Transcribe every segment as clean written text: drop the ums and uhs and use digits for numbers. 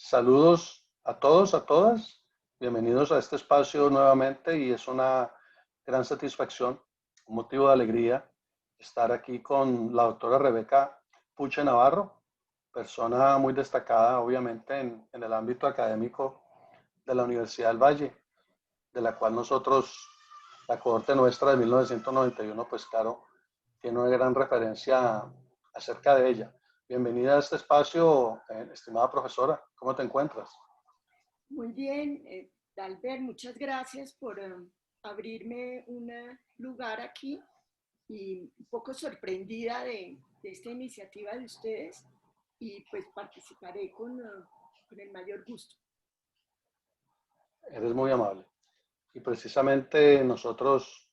Saludos a todos, a todas. Bienvenidos a este espacio nuevamente y es una gran satisfacción, un motivo de alegría estar aquí con la doctora Rebeca Puche Navarro, persona muy destacada obviamente en el ámbito académico de la Universidad del Valle, de la cual nosotros, la cohorte nuestra de 1991, pues claro, tiene una gran referencia acerca de ella. Bienvenida a este espacio, estimada profesora. ¿Cómo te encuentras? Muy bien, Dalbert, muchas gracias por abrirme un lugar aquí y un poco sorprendida de esta iniciativa de ustedes y pues participaré con el mayor gusto. Eres muy amable. Y precisamente nosotros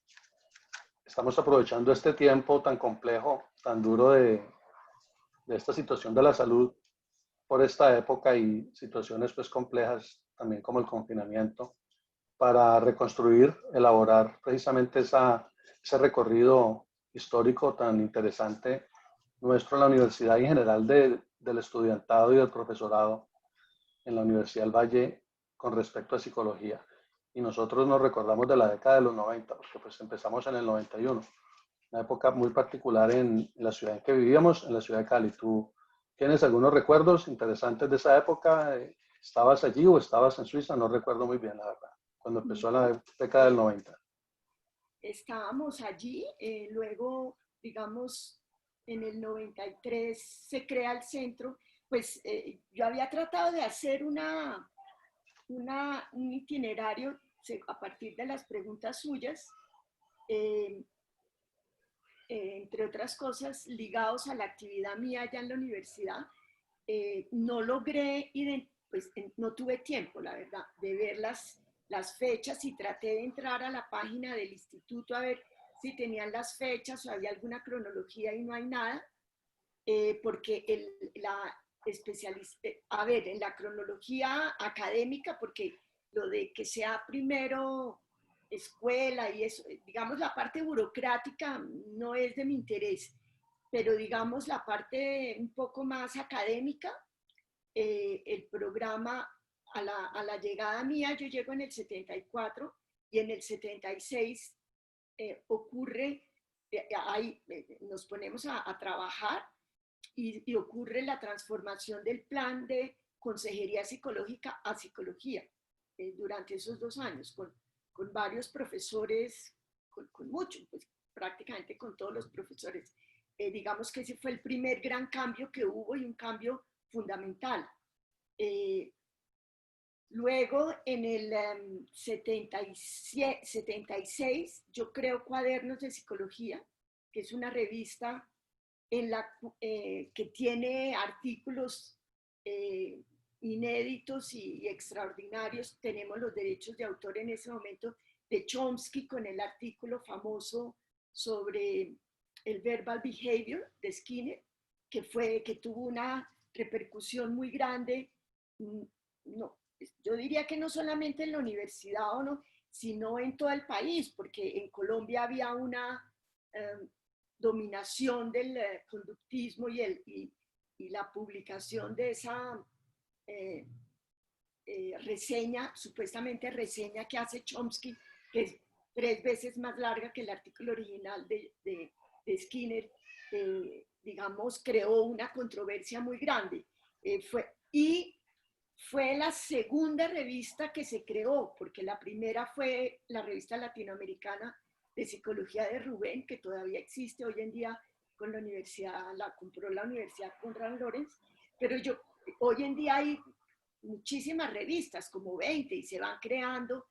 estamos aprovechando este tiempo tan complejo, tan duro de esta situación de la salud por esta época y situaciones pues complejas también como el confinamiento para reconstruir, elaborar precisamente ese recorrido histórico tan interesante nuestro en la universidad y en general del estudiantado y del profesorado en la Universidad del Valle con respecto a psicología. Y nosotros nos recordamos de la década de los 90, porque pues empezamos en el 91, una época muy particular en la ciudad en que vivíamos, en la ciudad de Cali. ¿Tú tienes algunos recuerdos interesantes de esa época? ¿Estabas allí o estabas en Suiza? No recuerdo muy bien, la verdad, cuando empezó No, la década del 90. estábamos allí, luego, digamos, en el 93 se crea el centro, pues yo había tratado de hacer un itinerario a partir de las preguntas suyas, eh, entre otras cosas, ligados a la actividad mía allá en la universidad. No logré, pues no tuve tiempo, la verdad, de ver las fechas y traté de entrar a la página del instituto a ver si tenían las fechas o había alguna cronología y no hay nada, porque a ver, en la cronología académica, porque lo de que sea primero escuela y eso, digamos, la parte burocrática no es de mi interés, pero digamos la parte un poco más académica, el programa a la llegada mía, yo llego en el 74 y en el 76 ocurre, ahí nos ponemos a trabajar y ocurre la transformación del plan de consejería psicológica a psicología durante esos 2 años, con varios profesores, con muchos, pues prácticamente con todos los profesores. Digamos que ese fue el primer gran cambio que hubo y un cambio fundamental. Luego, en el 76, yo creo Cuadernos de Psicología, que es una revista que tiene artículos eh, inéditos y extraordinarios. Tenemos los derechos de autor en ese momento de Chomsky con el artículo famoso sobre el verbal behavior de Skinner, que tuvo una repercusión muy grande. No, yo diría que no solamente en la universidad o no, sino en todo el país, porque en Colombia había una dominación del conductismo y la publicación de esa eh, reseña, supuestamente reseña que hace Chomsky, que es 3 veces más larga que el artículo original de Skinner, digamos, creó una controversia muy grande. Fue la segunda revista que se creó, porque la primera fue la revista latinoamericana de psicología de Rubén, que todavía existe hoy en día con la universidad, la compró la Universidad Conrad Lorenz, pero hoy en día hay muchísimas revistas, como 20, y se van creando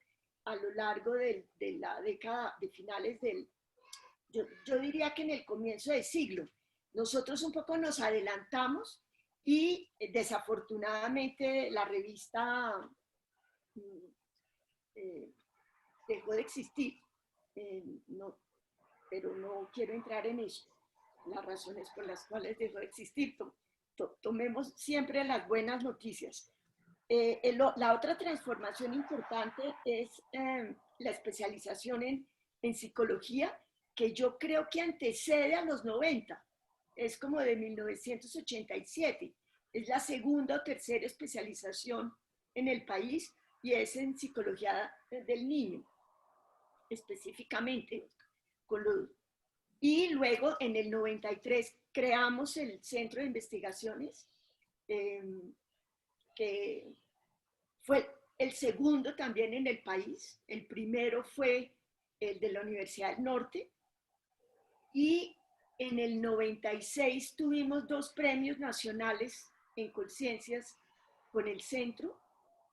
a lo largo de la década, de finales yo diría que en el comienzo del siglo. Nosotros un poco nos adelantamos y desafortunadamente la revista eh, dejó de existir, no, pero no quiero entrar en eso, las razones por las cuales dejó de existir. Tomemos siempre las buenas noticias. La otra transformación importante es la especialización en psicología, que yo creo que antecede a los 90, es como de 1987. Es la segunda o tercera especialización en el país y es en psicología del niño, específicamente. Y luego en el 93 creamos el Centro de Investigaciones, que fue el segundo también en el país. El primero fue el de la Universidad del Norte. Y en el 96 tuvimos 2 premios nacionales en Conciencias con el centro.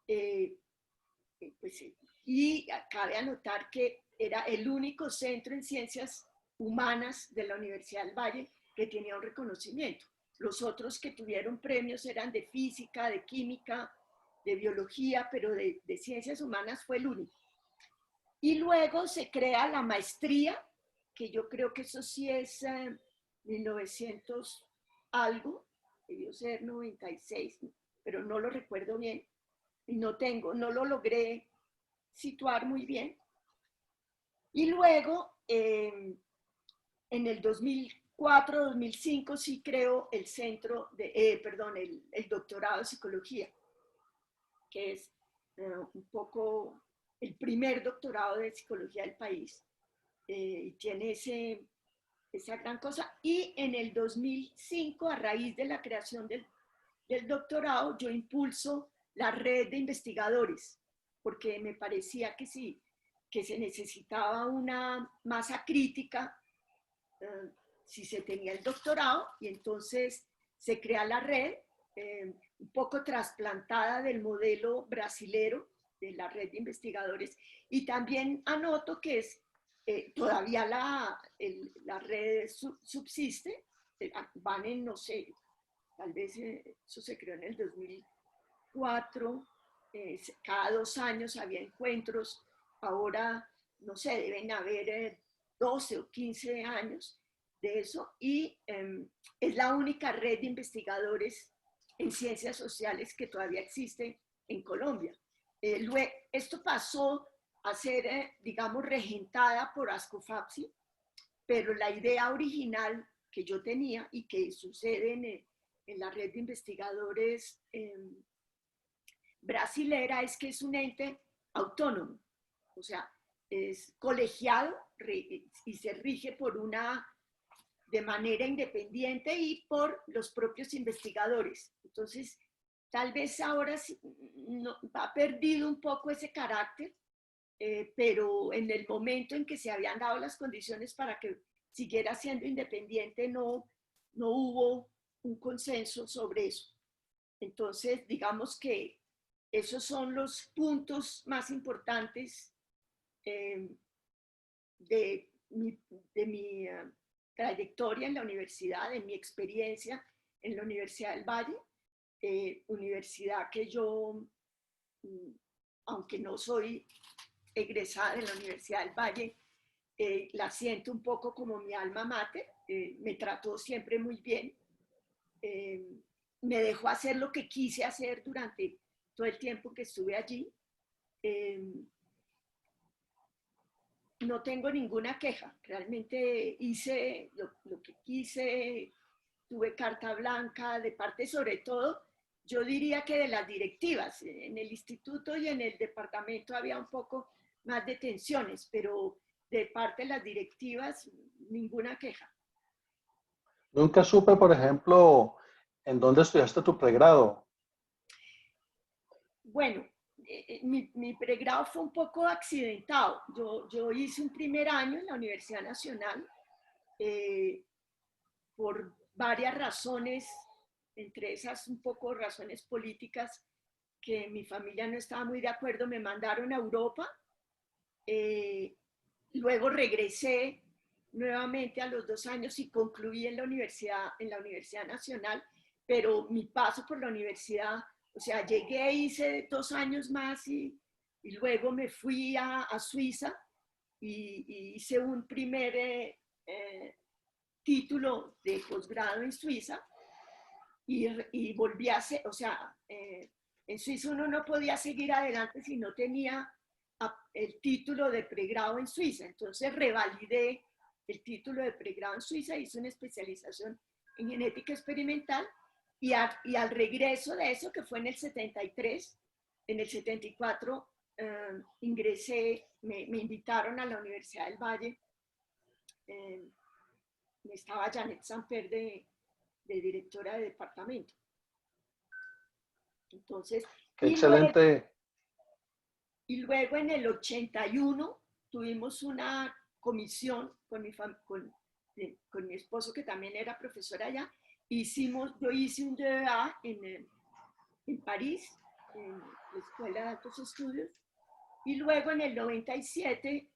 Pues, y cabe anotar que era el único centro en ciencias humanas de la Universidad del Valle que tenía un reconocimiento. Los otros que tuvieron premios eran de física, de química, de biología, pero de ciencias humanas fue el único. Y luego se crea la maestría, que yo creo que eso sí es 1900 algo, debió ser 96, pero no lo recuerdo bien y no lo logré situar muy bien. Y luego, en el 2004-2005 sí creo el centro de, perdón, el doctorado de psicología, que es un poco el primer doctorado de psicología del país. Y tiene esa gran cosa. Y en el 2005, a raíz de la creación del doctorado, yo impulso la red de investigadores, porque me parecía que sí, que se necesitaba una masa crítica si se tenía el doctorado, y entonces se crea la red, un poco trasplantada del modelo brasilero de la red de investigadores, y también anoto que es todavía la red subsiste, van en, no sé, tal vez eso se creó en el 2004, cada 2 años había encuentros, ahora, no sé, deben haber 12 o 15 años de eso, y es la única red de investigadores en ciencias sociales que todavía existe en Colombia. Esto pasó a ser, digamos, regentada por Ascofapsi, pero la idea original que yo tenía y que sucede en la red de investigadores brasilera es que es un ente autónomo, o sea, es colegiado y se rige de manera independiente y por los propios investigadores. Entonces, tal vez ahora no, ha perdido un poco ese carácter, pero en el momento en que se habían dado las condiciones para que siguiera siendo independiente, no hubo un consenso sobre eso. Entonces, digamos que esos son los puntos más importantes de mi trayectoria en la universidad, de mi experiencia en la Universidad del Valle, universidad que yo, aunque no soy egresada de la Universidad del Valle, la siento un poco como mi alma mater, me trató siempre muy bien, me dejó hacer lo que quise hacer durante todo el tiempo que estuve allí. No tengo ninguna queja, realmente hice lo que quise, tuve carta blanca de parte, sobre todo, yo diría que de las directivas. En el instituto y en el departamento había un poco más de tensiones, pero de parte de las directivas, ninguna queja. Nunca supe, por ejemplo, en dónde estudiaste tu pregrado. Bueno, mi pregrado fue un poco accidentado. Yo hice un primer año en la Universidad Nacional por varias razones, entre esas un poco razones políticas, que mi familia no estaba muy de acuerdo, me mandaron a Europa. Luego regresé nuevamente a los 2 años y concluí en la Universidad Nacional, pero mi paso por la universidad, o sea, llegué, hice 2 años más y luego me fui a Suiza y hice un primer título de posgrado en Suiza y volví a hacer, o sea, en Suiza uno no podía seguir adelante si no tenía el título de pregrado en Suiza. Entonces revalidé el título de pregrado en Suiza, hice una especialización en genética experimental y al regreso de eso, que fue en el 73, en el 74 ingresé, me invitaron a la Universidad del Valle. Estaba Janet Samper de directora de departamento. Entonces, Qué excelente. Y luego en el 81 tuvimos una comisión con mi esposo, que también era profesor allá. Yo hice un DBA en París, en la Escuela de Altos Estudios. Y luego en el 97,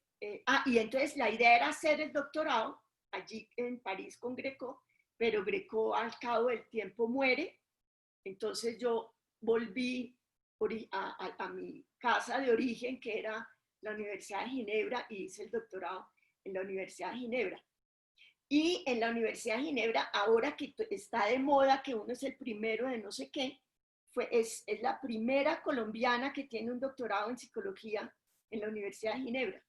y entonces la idea era hacer el doctorado allí en París con Greco, pero Greco al cabo del tiempo muere. Entonces yo volví a mi casa de origen, que era la Universidad de Ginebra, y hice el doctorado en la Universidad de Ginebra. Y en la Universidad de Ginebra, ahora que está de moda que uno es el primero de no sé qué, es la primera colombiana que tiene un doctorado en psicología en la Universidad de Ginebra.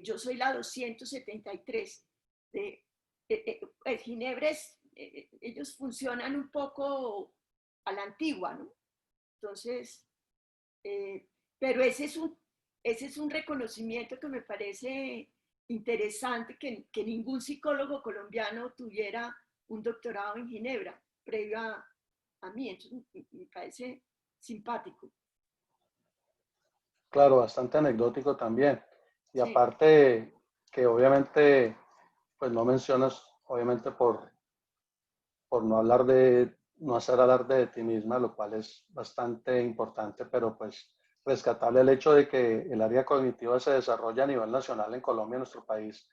Yo soy la 273 de Ginebra. Ellos funcionan un poco a la antigua, ¿no? Entonces, pero ese es un reconocimiento que me parece interesante, que ningún psicólogo colombiano tuviera un doctorado en Ginebra previo a mí. Entonces, me parece simpático. Claro, bastante anecdótico también. Y Sí. aparte que obviamente, pues no mencionas, obviamente por no hablar no hacer alarde de ti misma, lo cual es bastante importante, pero pues rescatable el hecho de que el área cognitiva se desarrolla a nivel nacional en Colombia, en nuestro país,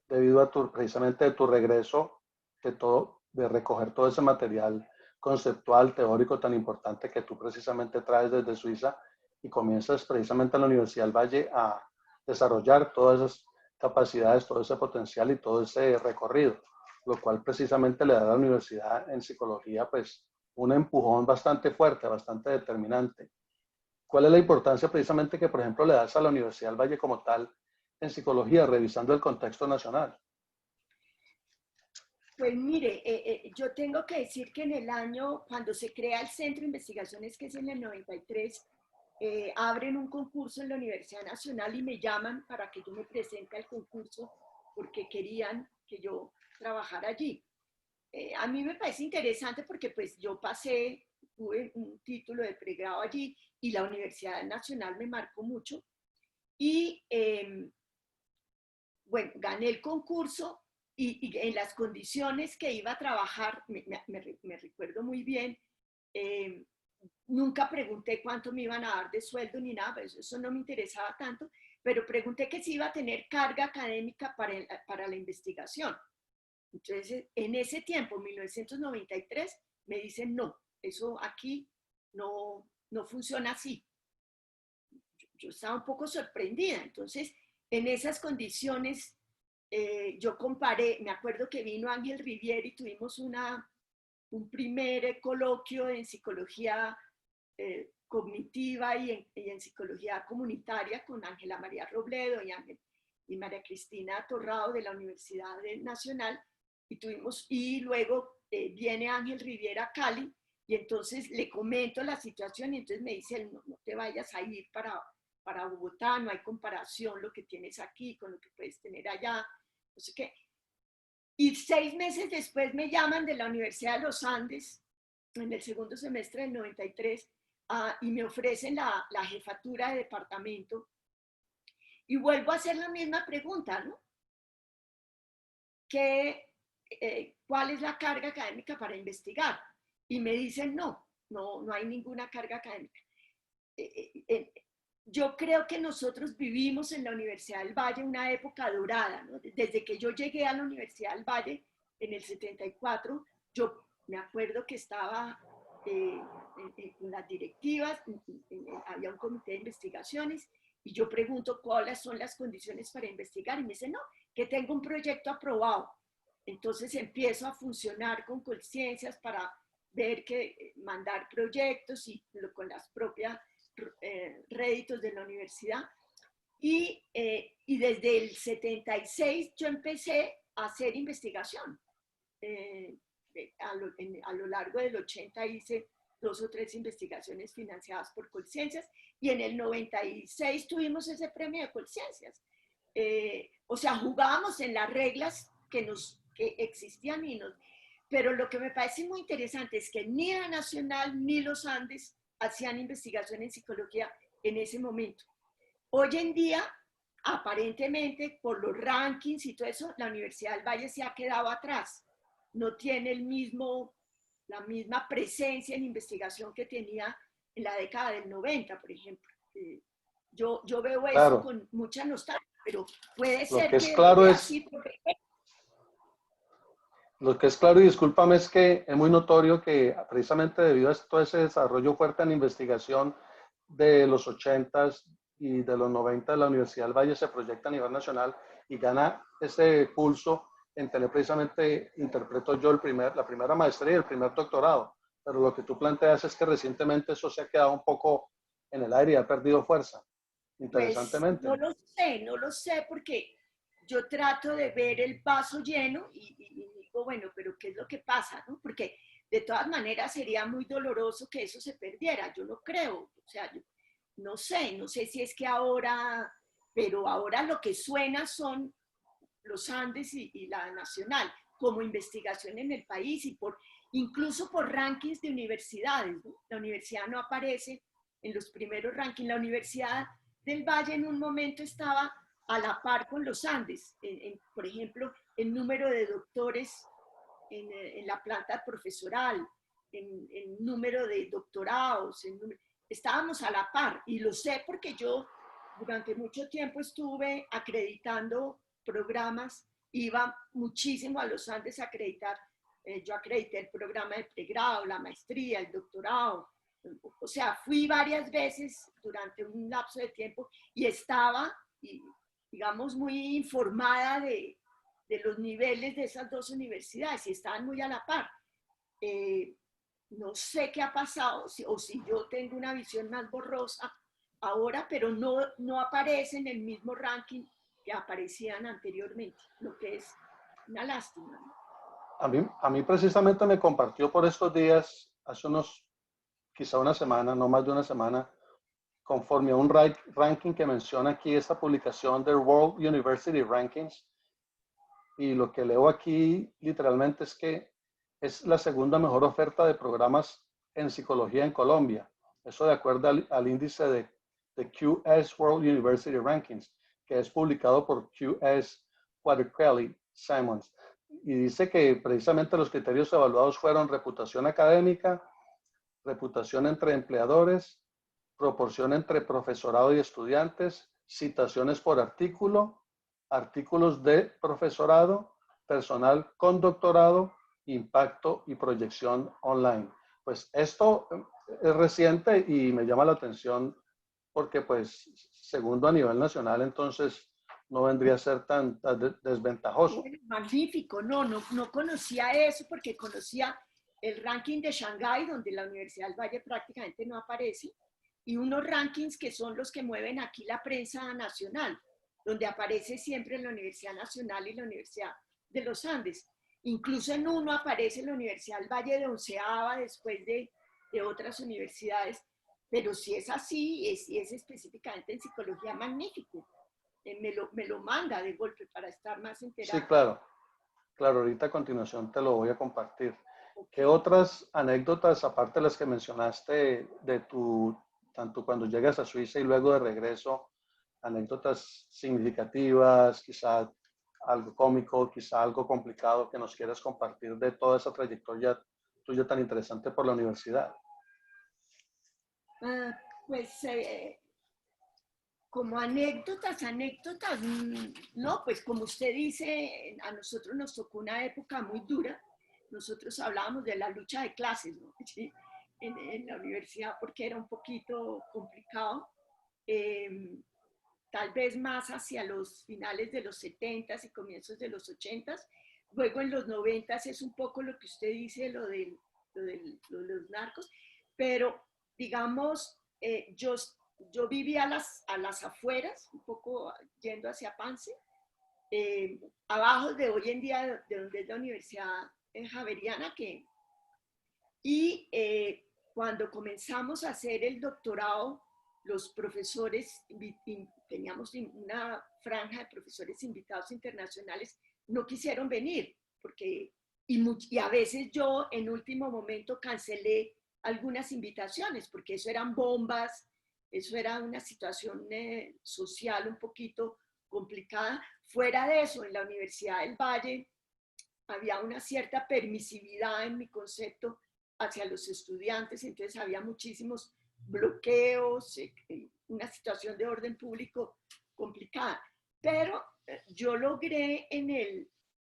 debido a precisamente de tu regreso, de recoger todo ese material conceptual, teórico tan importante que tú precisamente traes desde Suiza y comienzas precisamente en la Universidad del Valle a desarrollar todas esas capacidades, todo ese potencial y todo ese recorrido, lo cual precisamente le da a la universidad en psicología pues un empujón bastante fuerte, bastante determinante. ¿Cuál es la importancia precisamente que, por ejemplo, le das a la Universidad del Valle como tal en psicología, revisando el contexto nacional? Pues mire, yo tengo que decir que en el año, cuando se crea el Centro de Investigaciones, que es en el 93, abren un concurso en la Universidad Nacional y me llaman para que yo me presente al concurso porque querían que yo trabajara allí. A mí me parece interesante porque pues yo tuve un título de pregrado allí y la Universidad Nacional me marcó mucho. Y bueno, gané el concurso y en las condiciones que iba a trabajar, me recuerdo muy bien, nunca pregunté cuánto me iban a dar de sueldo ni nada, eso no me interesaba tanto, pero pregunté que si iba a tener carga académica para la investigación. Entonces, en ese tiempo, 1993, me dicen, no, eso aquí no funciona así. Yo estaba un poco sorprendida. Entonces, en esas condiciones, yo comparé, me acuerdo que vino Ángel Riviere y tuvimos un primer coloquio en psicología cognitiva y en psicología comunitaria con Ángela María Robledo y María Cristina Torrado de la Universidad Nacional, y luego viene Ángel Riviere a Cali, y entonces le comento la situación y entonces me dice, no te vayas a ir para Bogotá, no hay comparación lo que tienes aquí con lo que puedes tener allá, no sé qué. Y 6 meses después me llaman de la Universidad de los Andes, en el segundo semestre del 93, y me ofrecen la jefatura de departamento. Y vuelvo a hacer la misma pregunta, ¿no? ¿Cuál es la carga académica para investigar? Y me dicen, no hay ninguna carga académica. Yo creo que nosotros vivimos en la Universidad del Valle una época dorada, ¿no? Desde que yo llegué a la Universidad del Valle en el 74, yo me acuerdo que estaba en las directivas, había un comité de investigaciones, y yo pregunto cuáles son las condiciones para investigar, y me dicen, no, que tengo un proyecto aprobado. Entonces empiezo a funcionar con Colciencias para ver que mandar proyectos y con las propias réditos de la universidad. Y desde el 76 yo empecé a hacer investigación. a lo largo del 80 hice 2 o 3 investigaciones financiadas por Colciencias y en el 96 tuvimos ese premio de Colciencias. O sea, jugábamos en las reglas que existían pero lo que me parece muy interesante es que ni la Nacional ni los Andes hacían investigación en psicología en ese momento. Hoy en día, aparentemente, por los rankings y todo eso, la Universidad del Valle se ha quedado atrás. No tiene la misma presencia en investigación que tenía en la década del 90, por ejemplo. Yo veo eso Claro, con mucha nostalgia, pero puede lo ser que es que claro sea así. es, lo que es claro, y discúlpame, es que es muy notorio que precisamente debido a todo ese desarrollo fuerte en investigación de los 80s y de los 90 de la Universidad del Valle se proyecta a nivel nacional y gana ese pulso en tener precisamente, interpreto yo, la primera maestría y el primer doctorado. Pero lo que tú planteas es que recientemente eso se ha quedado un poco en el aire y ha perdido fuerza, Pues interesantemente. no lo sé, porque yo trato de ver el vaso lleno y digo, bueno, pero ¿qué es lo que pasa? ¿No? Porque de todas maneras sería muy doloroso que eso se perdiera, yo no creo, o sea, yo no sé si es que ahora, pero ahora lo que suena son los Andes y la Nacional como investigación en el país y incluso por rankings de universidades, ¿no? La universidad no aparece en los primeros rankings, la Universidad del Valle en un momento estaba a la par con los Andes, por ejemplo, el número de doctores en la planta profesoral, en número de doctorados, estábamos a la par y lo sé porque yo durante mucho tiempo estuve acreditando programas, iba muchísimo a los Andes a acreditar, yo acredité el programa de pregrado, la maestría, el doctorado, o sea, fui varias veces durante un lapso de tiempo y estaba, digamos, muy informada de los niveles de esas dos universidades y estaban muy a la par. Eh, no sé qué ha pasado o si yo tengo una visión más borrosa ahora, pero no aparece en el mismo ranking que aparecían anteriormente, lo que es una lástima, ¿no? A mí precisamente me compartió por estos días, hace unos, quizá una semana, no más de una semana, conforme a un ranking que menciona aquí esta publicación de World University Rankings. Y lo que leo aquí literalmente es que es la segunda mejor oferta de programas en psicología en Colombia. Eso de acuerdo al índice de QS World University Rankings, que es publicado por QS Quadricelli Simons. Y dice que precisamente los criterios evaluados fueron reputación académica, reputación entre empleadores, proporción entre profesorado y estudiantes, citaciones por artículo, artículos de profesorado, personal con doctorado, impacto y proyección online. Pues esto es reciente y me llama la atención porque pues segundo a nivel nacional entonces no vendría a ser tan desventajoso. Bueno, magnífico, no conocía eso porque conocía el ranking de Shanghái, donde la Universidad del Valle prácticamente no aparece, y unos rankings que son los que mueven aquí la prensa nacional, donde aparece siempre la Universidad Nacional y la Universidad de los Andes. Incluso en uno aparece la Universidad del Valle de onceava después de otras universidades, pero si es así, si es específicamente en psicología, magnífico. Me lo manda de golpe para estar más Sí, enterada. claro, claro, ahorita a continuación te lo voy a compartir. Ok. ¿Qué otras anécdotas, aparte de las que mencionaste de tanto cuando llegas a Suiza y luego de regreso, anécdotas significativas, quizá algo cómico, quizá algo complicado que nos quieras compartir de toda esa trayectoria tuya tan interesante por la universidad? Ah, pues como anécdotas, no, pues como usted dice, a nosotros nos tocó una época muy dura. Nosotros hablábamos de la lucha de clases, ¿no? Sí, en la universidad porque era un poquito complicado. Eh, Tal vez más hacia los finales de los 70 y comienzos de los 80. Luego en los 90 es un poco lo que usted dice, lo de los narcos, pero digamos, yo vivía a las afueras, un poco yendo hacia Pance, abajo de hoy en día, de donde es la Universidad Javeriana y cuando comenzamos a hacer el doctorado, los profesores, teníamos una franja de profesores invitados internacionales, no quisieron venir, porque, y a veces yo en último momento cancelé algunas invitaciones, porque eso eran bombas, eso era una situación social un poquito complicada. Fuera de eso, en la Universidad del Valle había una cierta permisividad en mi concepto hacia los estudiantes, entonces había muchísimos bloqueos, una situación de orden público complicada. Pero yo logré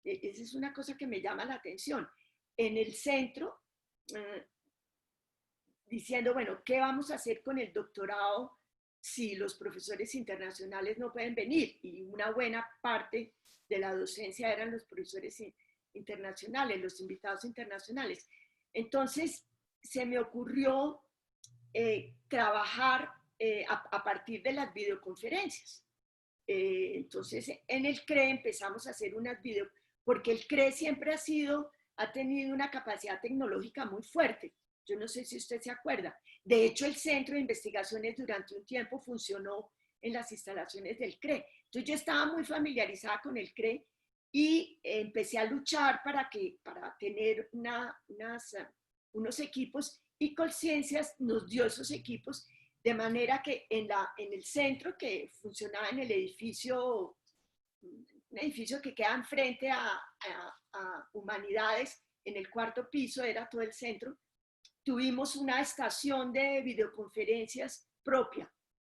esa es una cosa que me llama la atención, en el centro, diciendo, bueno, ¿qué vamos a hacer con el doctorado si los profesores internacionales no pueden venir? Y una buena parte de la docencia eran los profesores internacionales, los invitados internacionales. Entonces, se me ocurrió trabajar a partir de las videoconferencias. Entonces, en el CRE empezamos a hacer unas porque el CRE siempre ha tenido una capacidad tecnológica muy fuerte. Yo no sé si usted se acuerda. De hecho, el Centro de Investigaciones durante un tiempo funcionó en las instalaciones del CRE. Entonces, yo estaba muy familiarizada con el CRE y empecé a luchar para tener unos equipos, y Colciencias nos dio esos equipos, de manera que en el centro, que funcionaba en el edificio, un edificio que queda enfrente a Humanidades, en el cuarto piso era todo el centro, tuvimos una estación de videoconferencias propia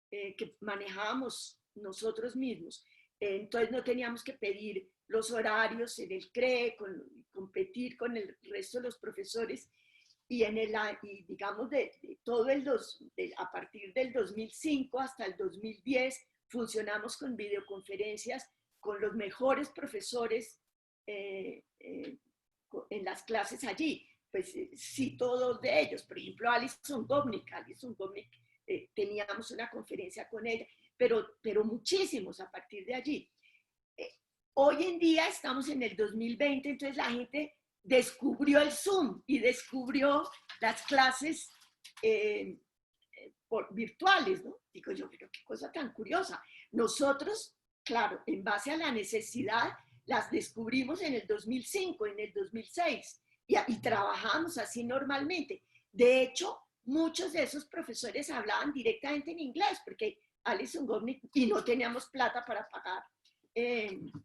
que manejábamos nosotros mismos. Entonces no teníamos que pedir los horarios en el CRE, competir con el resto de los profesores. Y digamos, a partir del 2005 hasta el 2010, funcionamos con videoconferencias con los mejores profesores en las clases allí. Pues sí, todos de ellos. Por ejemplo, Alison Gopnik, teníamos una conferencia con ella, pero muchísimos a partir de allí. Hoy en día estamos en el 2020, entonces la gente descubrió el Zoom y descubrió las clases virtuales, ¿no? Digo yo, pero qué cosa tan curiosa. Nosotros, claro, en base a la necesidad, las descubrimos en el 2005, en el 2006, y trabajamos así normalmente. De hecho, muchos de esos profesores hablaban directamente en inglés, porque Alison Gopnik, y no teníamos plata para pagar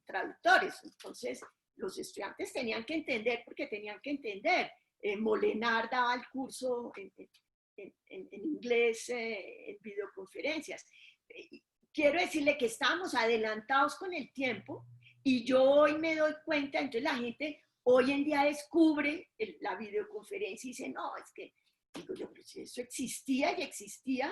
traductores. Entonces, los estudiantes tenían que entender porque tenían que entender. Molenar daba el curso en inglés, en videoconferencias. Quiero decirle que estamos adelantados con el tiempo y yo hoy me doy cuenta, entonces la gente hoy en día descubre la videoconferencia y dice, no, es que, digo yo, pero si eso existía y existía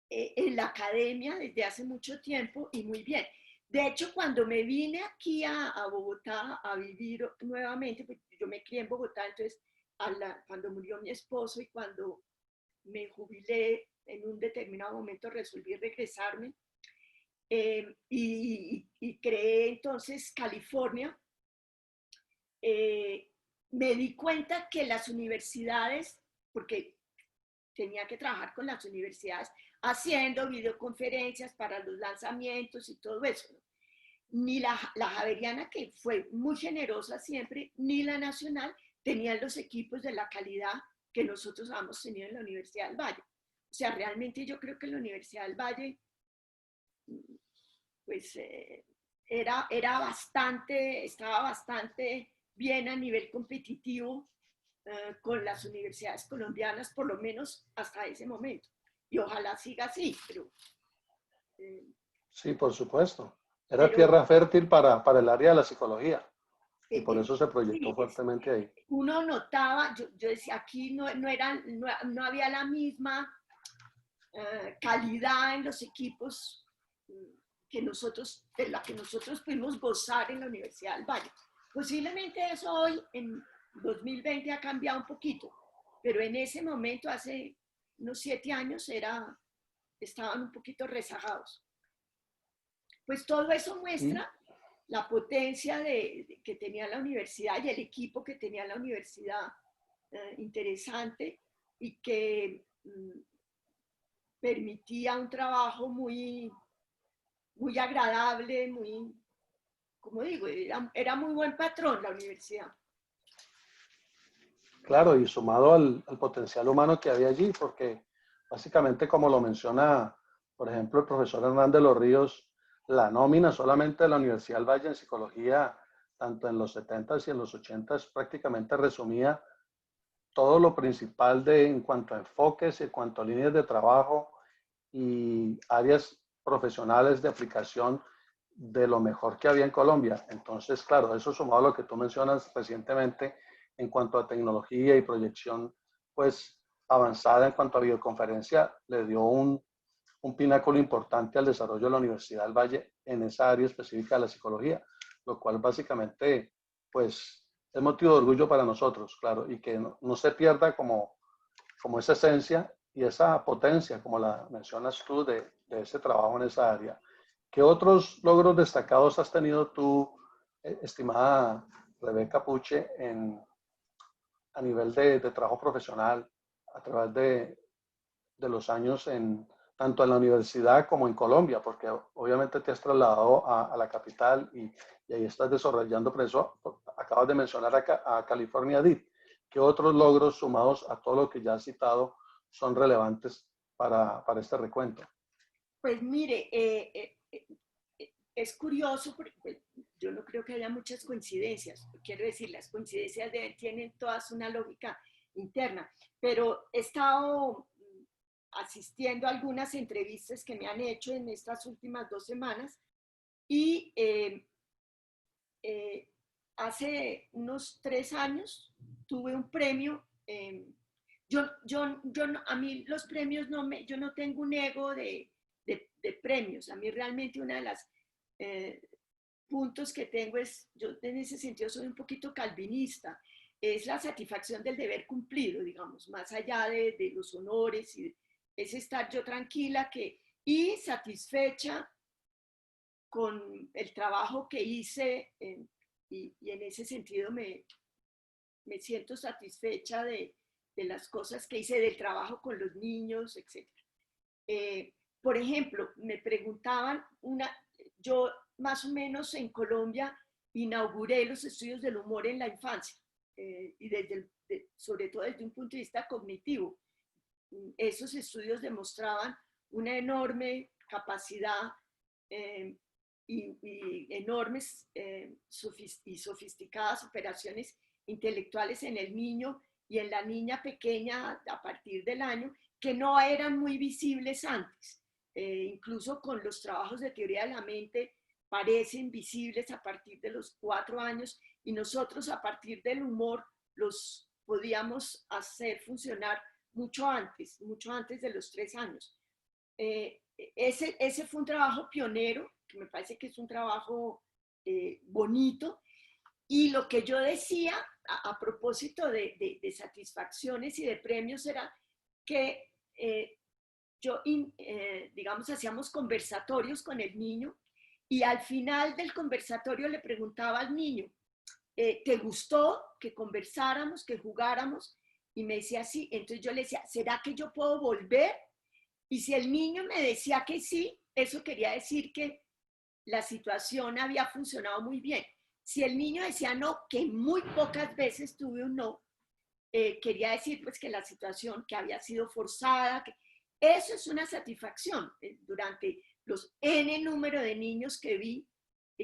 en la academia desde hace mucho tiempo y muy bien. De hecho, cuando me vine aquí a Bogotá a vivir nuevamente, porque yo me crié en Bogotá, entonces cuando murió mi esposo y cuando me jubilé, en un determinado momento resolví regresarme y creé entonces California. Me di cuenta que las universidades, porque tenía que trabajar con las universidades, haciendo videoconferencias para los lanzamientos y todo eso, ¿no? Ni la Javeriana, que fue muy generosa siempre, ni la Nacional tenían los equipos de la calidad que nosotros hemos tenido en la Universidad del Valle. O sea, realmente yo creo que la Universidad del Valle, pues, estaba bastante bien a nivel competitivo con las universidades colombianas, por lo menos hasta ese momento. Y ojalá siga así, pero... Sí, por supuesto. Era tierra fértil para el área de la psicología y por eso se proyectó sí, fuertemente ahí. Uno notaba, yo decía, aquí no había la misma calidad en los equipos de la que nosotros pudimos gozar en la Universidad del Valle. Posiblemente eso hoy, en 2020, ha cambiado un poquito, pero en ese momento, hace unos 7 años, estaban un poquito rezagados. Pues todo eso muestra la potencia que tenía la universidad y el equipo que tenía la universidad interesante y que permitía un trabajo muy agradable, muy, como digo, era muy buen patrón la universidad. Claro, y sumado al potencial humano que había allí, porque básicamente como lo menciona, por ejemplo, el profesor Hernán de los Ríos, la nómina solamente de la Universidad del Valle en psicología, tanto en los 70s y en los 80s, prácticamente resumía todo lo principal en cuanto a enfoques, en cuanto a líneas de trabajo y áreas profesionales de aplicación de lo mejor que había en Colombia. Entonces, claro, eso sumado a lo que tú mencionas recientemente en cuanto a tecnología y proyección, pues avanzada en cuanto a videoconferencia, le dio un pináculo importante al desarrollo de la Universidad del Valle en esa área específica de la psicología, lo cual básicamente, pues, es motivo de orgullo para nosotros, claro, y que no se pierda como esa esencia y esa potencia, como la mencionas tú, de ese trabajo en esa área. ¿Qué otros logros destacados has tenido tú, estimada Rebeca Puche, a nivel de trabajo profesional, a través de los años, tanto en la universidad como en Colombia? Porque obviamente te has trasladado a la capital y ahí estás desarrollando preso. Acabas de mencionar a California DIT. ¿Qué otros logros sumados a todo lo que ya has citado son relevantes para este recuento? Pues mire, es curioso porque pues, yo no creo que haya muchas coincidencias. Quiero decir, las coincidencias tienen todas una lógica interna, pero he estado asistiendo a algunas entrevistas que me han hecho en estas últimas 2 semanas y hace unos 3 años tuve un premio. A mí los premios yo no tengo un ego de premios. A mí realmente una de las puntos que tengo yo en ese sentido soy un poquito calvinista, es la satisfacción del deber cumplido, digamos, más allá de los honores, es estar yo tranquila y satisfecha con el trabajo que hice y en ese sentido me siento satisfecha de las cosas que hice, del trabajo con los niños, etc. Por ejemplo, me preguntaban, yo más o menos en Colombia inauguré los estudios del humor en la infancia y sobre todo desde un punto de vista cognitivo. Esos estudios demostraban una enorme capacidad y enormes y sofisticadas operaciones intelectuales en el niño y en la niña pequeña a partir del año, que no eran muy visibles antes. Incluso con los trabajos de teoría de la mente parecen visibles a partir de los 4 años y nosotros a partir del humor los podíamos hacer funcionar mucho antes de los 3 años. Ese fue un trabajo pionero, que me parece que es un trabajo bonito. Y lo que yo decía a propósito de satisfacciones y de premios era que digamos, hacíamos conversatorios con el niño y al final del conversatorio le preguntaba al niño, ¿te gustó que conversáramos, que jugáramos? Y me decía sí. Entonces yo le decía, ¿será que yo puedo volver? Y si el niño me decía que sí, eso quería decir que la situación había funcionado muy bien. Si el niño decía no, que muy pocas veces tuve un no, quería decir pues que la situación que había sido forzada, eso es una satisfacción. Durante los N número de niños que vi,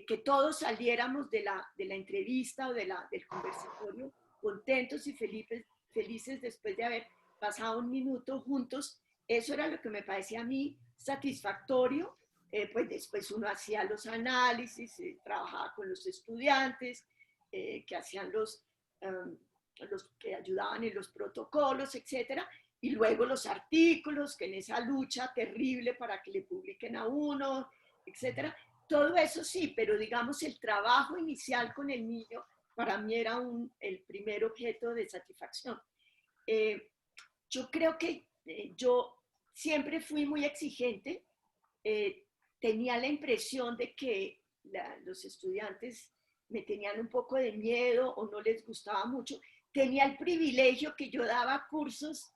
que todos saliéramos de la entrevista o del conversatorio contentos y felices después de haber pasado un minuto juntos, eso era lo que me parecía a mí satisfactorio. Pues después uno hacía los análisis, trabajaba con los estudiantes que hacían los que ayudaban en los protocolos, etcétera, y luego los artículos, que en esa lucha terrible para que le publiquen a uno, etcétera. Todo eso sí, pero digamos el trabajo inicial con el niño para mí era el primer objeto de satisfacción. Yo creo que yo siempre fui muy exigente, tenía la impresión de que los estudiantes me tenían un poco de miedo o no les gustaba mucho, tenía el privilegio que yo daba cursos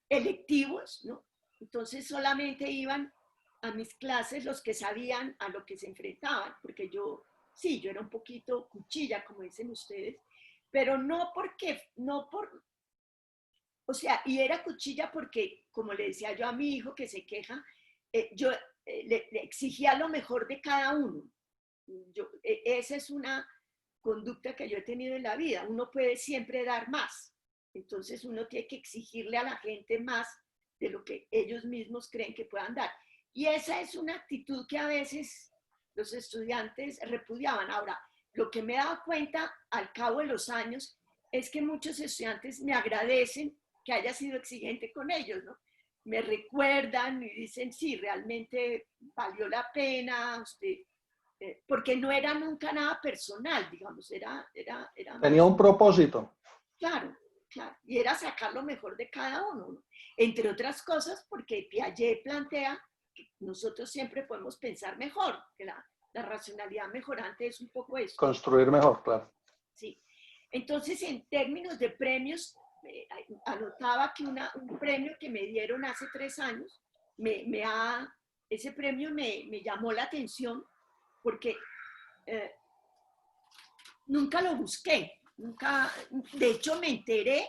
electivos, ¿no? Entonces solamente iban a mis clases los que sabían a lo que se enfrentaban, porque yo, sí, yo era un poquito cuchilla, como dicen ustedes, pero no porque, no por, o sea, y era cuchilla porque, como le decía yo a mi hijo que se queja, yo le exigía lo mejor de cada uno. Esa es una conducta que yo he tenido en la vida. Uno puede siempre dar más. Entonces uno tiene que exigirle a la gente más de lo que ellos mismos creen que puedan dar. Y esa es una actitud que a veces los estudiantes repudiaban. Ahora, lo que me he dado cuenta al cabo de los años es que muchos estudiantes me agradecen que haya sido exigente con ellos, ¿no? Me recuerdan y dicen, sí, realmente valió la pena, usted, porque no era nunca nada personal, digamos, era Tenía más, un propósito. claro, claro, y era sacar lo mejor de cada uno, ¿no? Entre otras cosas, porque Piaget plantea que nosotros siempre podemos pensar mejor, que la racionalidad mejorante es un poco eso. Construir mejor, claro. Sí. Entonces, en términos de premios, anotaba que un premio que me dieron hace 3 años, ese premio me llamó la atención porque eh, nunca lo busqué, nunca, de hecho me enteré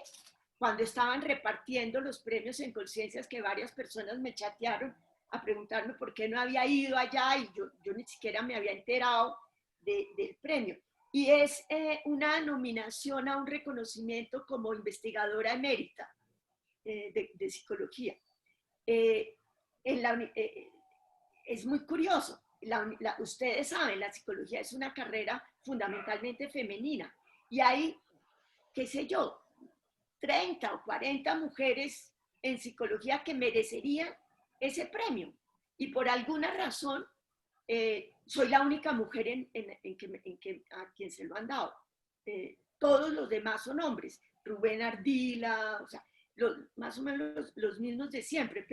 cuando estaban repartiendo los premios en Conciencias que varias personas me chatearon a preguntarme por qué no había ido allá y yo ni siquiera me había enterado del premio. Y es una nominación a un reconocimiento como investigadora emérita de psicología. Eh, en la, es muy curioso. Ustedes saben, la psicología es una carrera fundamentalmente femenina y hay, qué sé yo, 30 o 40 mujeres en psicología que merecerían ese premio. Y por alguna razón, soy la única mujer a quien se lo han dado. Todos los demás son hombres. Rubén Ardila, o sea, más o menos los mismos de siempre,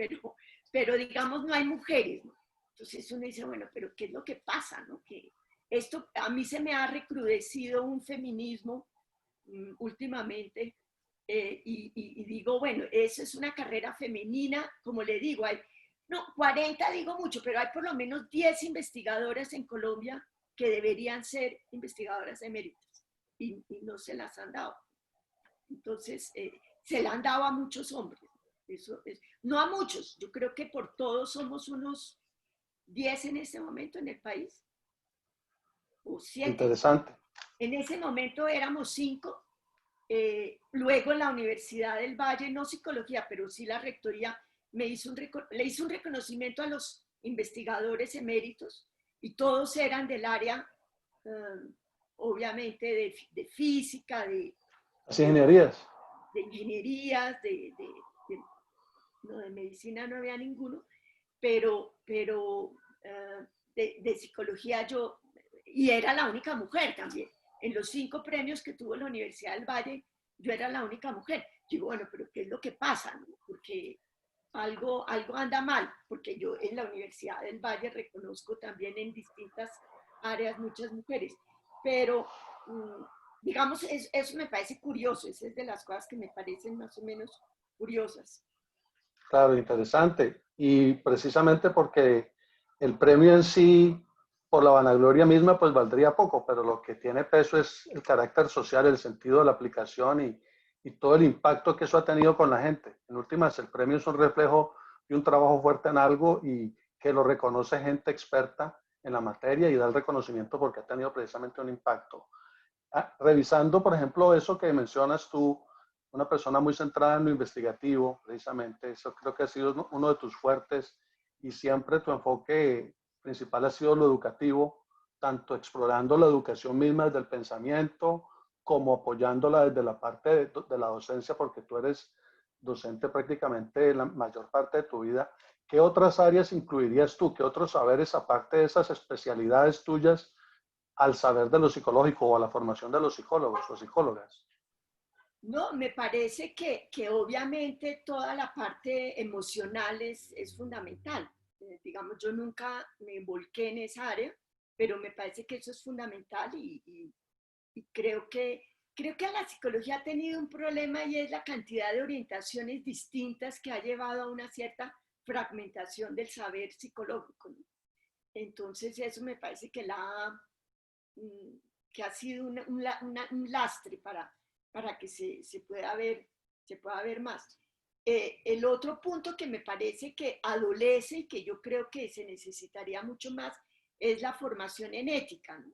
pero digamos no hay mujeres, ¿no? Entonces uno dice, bueno, pero ¿qué es lo que pasa, no? Que esto, a mí se me ha recrudecido un feminismo últimamente y digo, bueno, eso es una carrera femenina, como le digo, hay, no, 40 digo mucho, pero hay por lo menos 10 investigadoras en Colombia que deberían ser investigadoras eméritas y no se las han dado. Entonces, se la han dado a muchos hombres. Eso es, no a muchos, yo creo que por todos somos unos 10 en este momento en el país, o 7. Interesante. En ese momento éramos 5. Luego en la Universidad del Valle, no psicología, pero sí la rectoría, le hizo un reconocimiento a los investigadores eméritos y todos eran del área, obviamente, de física, Las ingenierías. de ingenierías, no, de medicina no había ninguno, pero de psicología yo, y era la única mujer también. En los 5 premios que tuvo la Universidad del Valle, yo era la única mujer. Digo, bueno, pero ¿qué es lo que pasa? ¿No? Porque algo anda mal, porque yo en la Universidad del Valle reconozco también en distintas áreas muchas mujeres, pero digamos, eso me parece curioso, esa es de las cosas que me parecen más o menos curiosas. Claro, interesante. Y precisamente porque el premio en sí, por la vanagloria misma, pues valdría poco, pero lo que tiene peso es el carácter social, el sentido de la aplicación y todo el impacto que eso ha tenido con la gente. En últimas, el premio es un reflejo de un trabajo fuerte en algo y que lo reconoce gente experta en la materia y da el reconocimiento porque ha tenido precisamente un impacto. Revisando, por ejemplo, eso que mencionas tú, una persona muy centrada en lo investigativo, precisamente, eso creo que ha sido uno de tus fuertes y siempre tu enfoque principal ha sido lo educativo, tanto explorando la educación misma desde el pensamiento, como apoyándola desde la parte de la docencia, porque tú eres docente prácticamente la mayor parte de tu vida. ¿Qué otras áreas incluirías tú? ¿Qué otros saberes, aparte de esas especialidades tuyas, al saber de lo psicológico o a la formación de los psicólogos o psicólogas? No, me parece que obviamente toda la parte emocional es fundamental. Digamos, yo nunca me volqué en esa área, pero me parece que eso es fundamental y creo que la psicología ha tenido un problema y es la cantidad de orientaciones distintas que ha llevado a una cierta fragmentación del saber psicológico, ¿no? Entonces eso me parece que, que ha sido un lastre para que se pueda ver más. El otro punto que me parece que adolece y que yo creo que se necesitaría mucho más es la formación en ética, ¿no?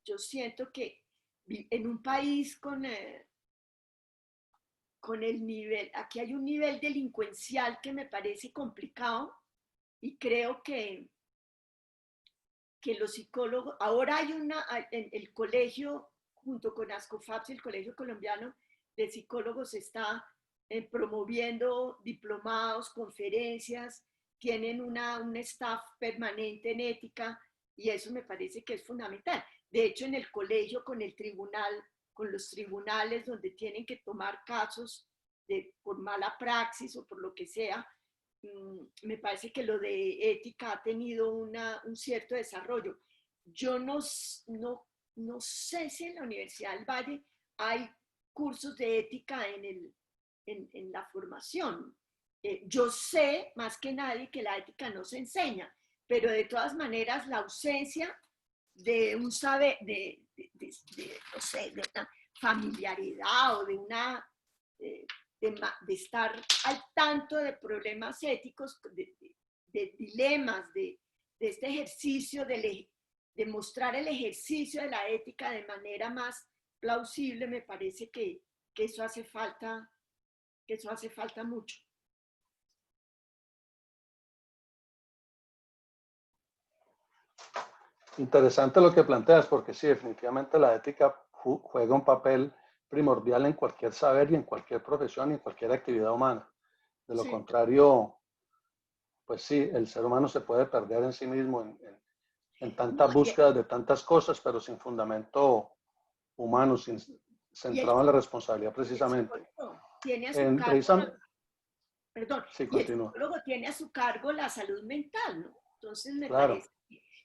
Yo siento que en un país con el nivel, aquí hay un nivel delincuencial que me parece complicado y creo que los psicólogos, ahora hay en el colegio, junto con ASCOFAPS, el Colegio Colombiano de Psicólogos está promoviendo diplomados, conferencias, tienen un staff permanente en ética y eso me parece que es fundamental. De hecho, en el colegio, con el tribunal, con los tribunales donde tienen que tomar casos por mala praxis o por lo que sea, me parece que lo de ética ha tenido un cierto desarrollo. Yo no sé si en la Universidad del Valle hay cursos de ética en la formación. Yo sé más que nadie que la ética no se enseña, pero de todas maneras la ausencia de un saber, no sé, de una familiaridad o de una de estar al tanto de problemas éticos, de dilemas, de este ejercicio, de mostrar el ejercicio de la ética de manera más plausible, me parece que eso hace falta, mucho. Interesante lo que planteas, porque sí, definitivamente la ética juega un papel primordial en cualquier saber y en cualquier profesión y en cualquier actividad humana. De lo Sí. contrario, pues sí, el ser humano se puede perder en sí mismo en No, tantas búsquedas de tantas cosas, pero sin fundamento humano, y el, centrado en la responsabilidad y el precisamente. psicólogo tiene a su cargo, Precisamente, perdón, sí, y el continúa. psicólogo tiene a su cargo la salud mental, ¿no? Entonces me Claro, parece,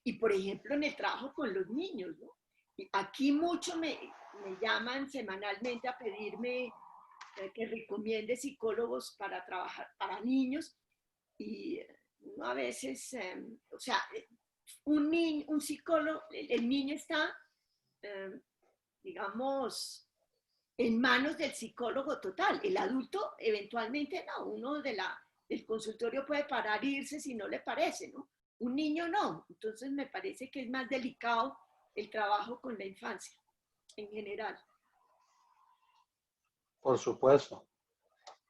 y por ejemplo en el trabajo con los niños, ¿no? Y aquí mucho me llaman semanalmente a pedirme que recomiende psicólogos para trabajar para niños y a veces, o sea, un psicólogo, el niño está, digamos, en manos del psicólogo total. El adulto eventualmente no, uno del consultorio puede parar e irse si no le parece, ¿no? Un niño no. Entonces me parece que es más delicado el trabajo con la infancia en general. por supuesto.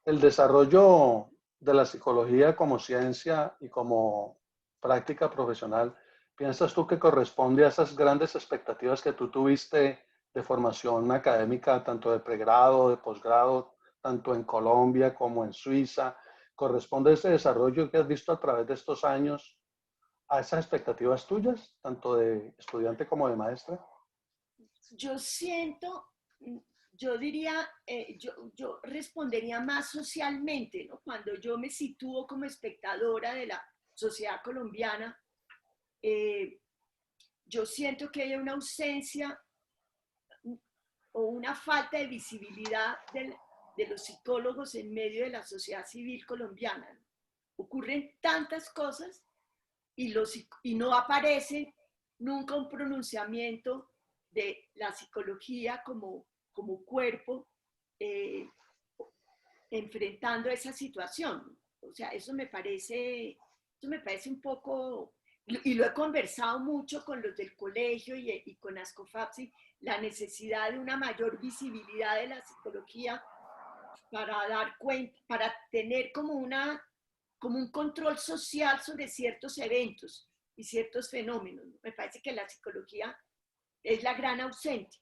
El desarrollo de la psicología como ciencia y como práctica profesional, ¿piensas tú que corresponde a esas grandes expectativas que tú tuviste de formación académica, tanto de pregrado, de posgrado, tanto en Colombia como en Suiza? ¿Corresponde ese desarrollo que has visto a través de estos años a esas expectativas tuyas, tanto de estudiante como de maestra? Yo siento, yo diría, yo respondería más socialmente, ¿no? Cuando yo me sitúo como espectadora de la sociedad colombiana, eh, yo siento que hay una ausencia o una falta de visibilidad de los psicólogos en medio de la sociedad civil colombiana. Ocurren tantas cosas y no aparece nunca un pronunciamiento de la psicología como cuerpo enfrentando esa situación. O sea, eso me parece un poco, y lo he conversado mucho con los del colegio y con ASCOFAPSI, la necesidad de una mayor visibilidad de la psicología para dar cuenta, para tener como un control social sobre ciertos eventos y ciertos fenómenos. Me parece que la psicología es la gran ausente.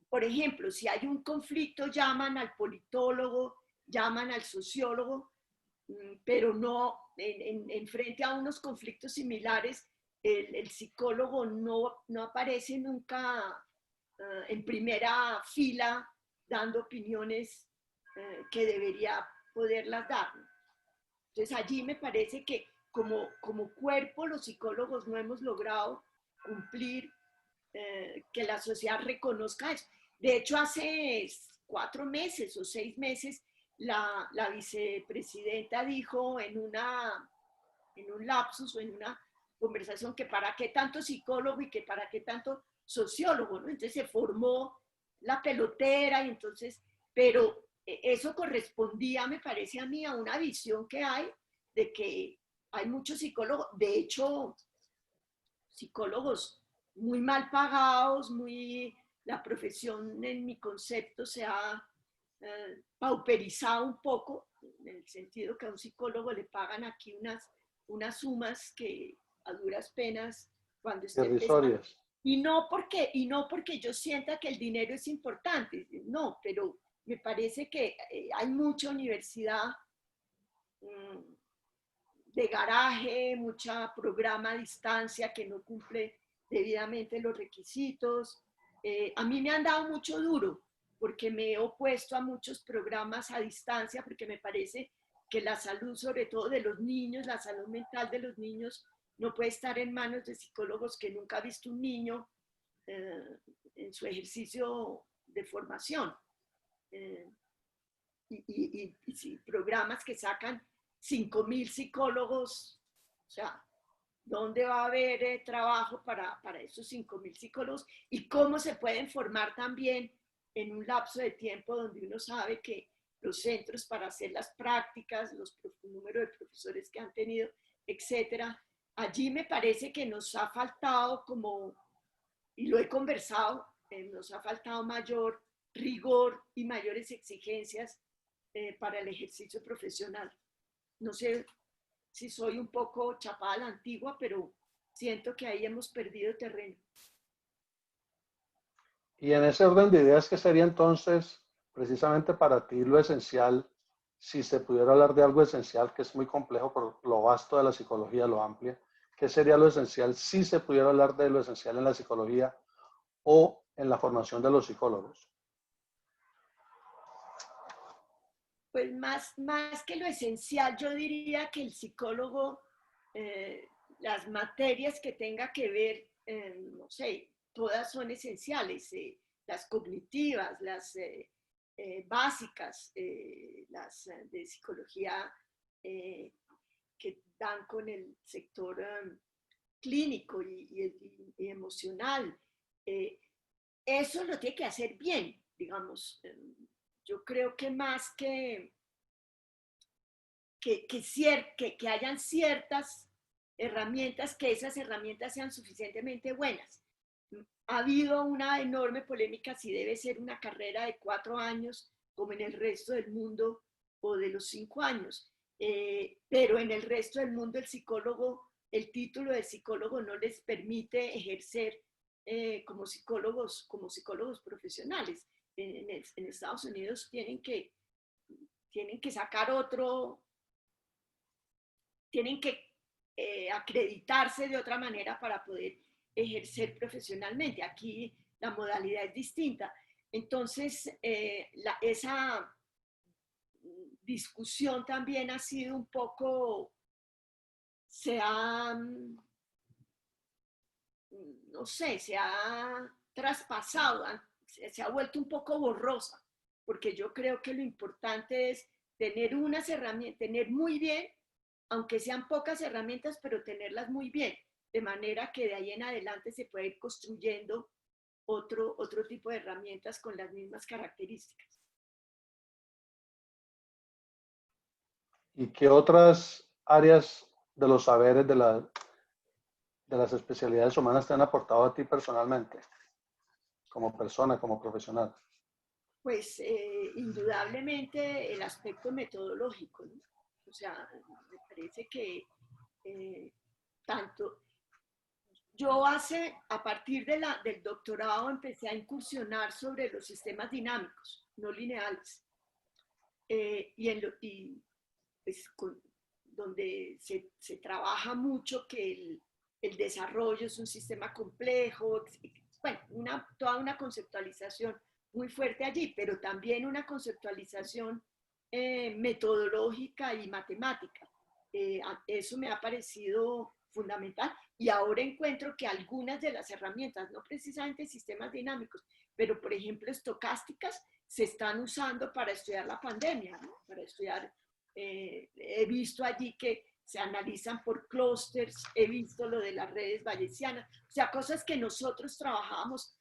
Por ejemplo, si hay un conflicto, llaman al politólogo, llaman al sociólogo, pero no, frente a unos conflictos similares, el psicólogo no aparece nunca en primera fila dando opiniones que debería poderlas dar. Entonces allí me parece que como cuerpo los psicólogos no hemos logrado cumplir, que la sociedad reconozca eso. De hecho, hace 4 meses o 6 meses, la vicepresidenta dijo en un lapsus o en una conversación que para qué tanto psicólogo y que para qué tanto sociólogo, ¿no? Entonces se formó la pelotera y entonces, pero eso correspondía, me parece a mí, a una visión que hay de que hay muchos psicólogos, de hecho, psicólogos muy mal pagados, la profesión en mi concepto se ha pauperizado un poco, en el sentido que a un psicólogo le pagan aquí unas sumas que a duras penas cuando esté empezando. Irrisorias. Y no porque yo sienta que el dinero es importante, no, pero me parece que hay mucha universidad de garaje, mucha programa a distancia que no cumple debidamente los requisitos. A mí me han dado mucho duro porque me he opuesto a muchos programas a distancia porque me parece que la salud, sobre todo de los niños, la salud mental de los niños, no puede estar en manos de psicólogos que nunca han visto un niño en su ejercicio de formación. Y programas que sacan 5.000 psicólogos, o sea, ¿dónde va a haber trabajo para esos 5.000 psicólogos? Y cómo se pueden formar también en un lapso de tiempo donde uno sabe que los centros para hacer las prácticas, el número de profesores que han tenido, etcétera. Allí me parece que nos ha faltado como, y lo he conversado, nos ha faltado mayor rigor y mayores exigencias para el ejercicio profesional. No sé si soy un poco chapada a la antigua, pero siento que ahí hemos perdido terreno. Y en ese orden de ideas, ¿qué sería entonces precisamente para ti lo esencial, si se pudiera hablar de algo esencial, que es muy complejo por lo vasto de la psicología, lo amplia? ¿Qué sería lo esencial si se pudiera hablar de lo esencial en la psicología o en la formación de los psicólogos? Pues más que lo esencial, yo diría que el psicólogo, las materias que tenga que ver, no sé, todas son esenciales, las cognitivas, las básicas, las de psicología que dan con el sector clínico y emocional. Eso lo tiene que hacer bien, digamos. Yo creo que más que hayan ciertas herramientas, que esas herramientas sean suficientemente buenas. Ha habido una enorme polémica si debe ser una carrera de 4 años como en el resto del mundo o de los 5 años. Pero en el resto del mundo el título de psicólogo no les permite ejercer como psicólogos profesionales. En Estados Unidos tienen que sacar tienen que acreditarse de otra manera para poder ejercer profesionalmente. Aquí la modalidad es distinta. Entonces, esa discusión también ha sido un poco, no sé, se ha traspasado, se ha vuelto un poco borrosa, porque yo creo que lo importante es tener unas herramientas, tener muy bien, aunque sean pocas herramientas, pero tenerlas muy bien, de manera que de ahí en adelante se puede ir construyendo otro tipo de herramientas con las mismas características. ¿Y qué otras áreas de los saberes de las especialidades humanas te han aportado a ti personalmente, como persona, como profesional? Pues indudablemente el aspecto metodológico, ¿no? O sea, me parece que tanto yo a partir del doctorado empecé a incursionar sobre los sistemas dinámicos, no lineales, pues, donde se trabaja mucho que el desarrollo es un sistema complejo, bueno, toda una conceptualización muy fuerte allí, pero también una conceptualización metodológica y matemática. Eso me ha parecido fundamental y ahora encuentro que algunas de las herramientas, no precisamente sistemas dinámicos, pero por ejemplo estocásticas, se están usando para estudiar la pandemia, ¿no? Para estudiar, he visto allí que se analizan por clústeres, he visto lo de las redes bayesianas, o sea, cosas que nosotros trabajamos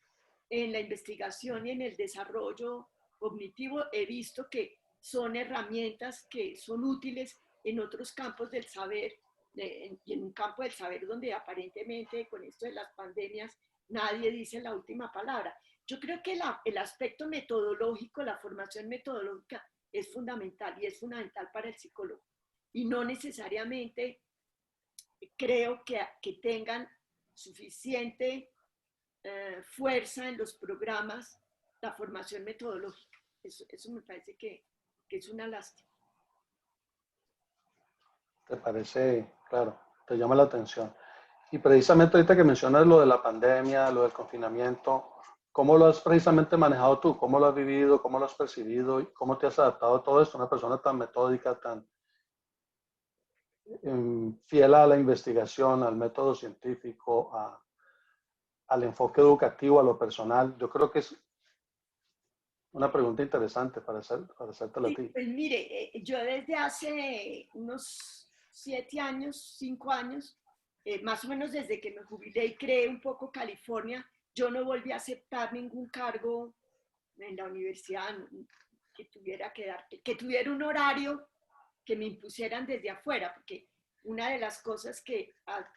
en la investigación y en el desarrollo cognitivo, he visto que son herramientas que son útiles en otros campos del saber, y en un campo del saber donde aparentemente con esto de las pandemias nadie dice la última palabra. Yo creo que el aspecto metodológico, la formación metodológica es fundamental y es fundamental para el psicólogo. Y no necesariamente creo que tengan suficiente fuerza en los programas la formación metodológica. Eso me parece que es una lástima. ¿Te parece? Claro, te llama la atención. Y precisamente ahorita que mencionas lo de la pandemia, lo del confinamiento, ¿cómo lo has precisamente manejado tú? ¿Cómo lo has vivido? ¿Cómo lo has percibido? ¿Y cómo te has adaptado a todo esto? Una persona tan metódica, tan fiel a la investigación, al método científico, al enfoque educativo, a lo personal. Yo creo que es una pregunta interesante para hacértela a Sí, ti. pues mire, yo desde hace unos 7 años, 5 años, más o menos desde que me jubilé y creé un poco California, yo no volví a aceptar ningún cargo en la universidad que tuviera que tuviera un horario que me impusieran desde afuera, porque una de las cosas que